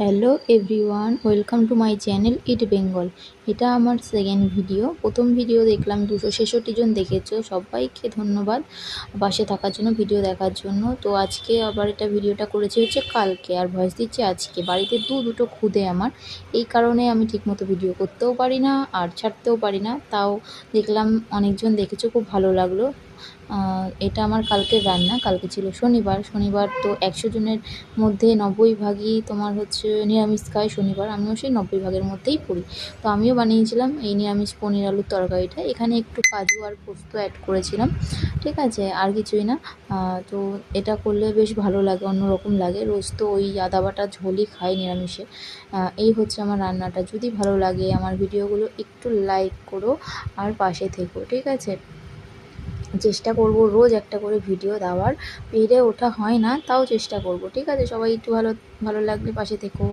Hello everyone, welcome to my channel ইট বেঙ্গল। এটা আমার second video. প্রথম ভিডিও দেখলাম 266 জন দেখেছো, সবাইকে ধন্যবাদ পাশে থাকার জন্য, ভিডিও দেখার জন্য। তো আজকে আবার ভিডিওটা করেছি হচ্ছে কালকে, আর ভয়েস দিচ্ছি আজকে। বাড়িতে দুটো খুদে আমার, এই কারণে আমি ঠিকমতো ভিডিও করতেও পারি না আর ছাড়তেও পারি না। তাও দেখলাম অনেকজন দেখেছো, খুব ভালো লাগলো। এটা আমার কালকের রান্না। কালকে ছিল শনিবার। শনিবার তো 100 জনের মধ্যে 90 ভাগই তোমার হচ্ছে নিরামিষ খায় শনিবার। আমিও সেই 90 ভাগের মধ্যেই পড়ি। তো আমিও বানিয়েছিলাম এই নিরামিষ পনির আলুর তরকারিটা। এখানে একটু কাজু আর পোস্ত অ্যাড করেছিলাম, ঠিক আছে, আর কিছুই না। তো এটা করলে বেশ ভালো লাগে, অন্যরকম লাগে। রোজ তো ওই আদা বাটা ঝোলই খাই নিরামিষে। এই হচ্ছে আমার রান্নাটা। যদি ভালো লাগে আমার ভিডিওগুলো একটু লাইক করো আর পাশে থেকো, ঠিক আছে। চেষ্টা করব রোজ একটা করে ভিডিও দেওয়ার। পেরে ওঠা হয় না, তাও চেষ্টা করব, ঠিক আছে। সবাই একটু ভালো ভালো লাগলে পাশে থেকো।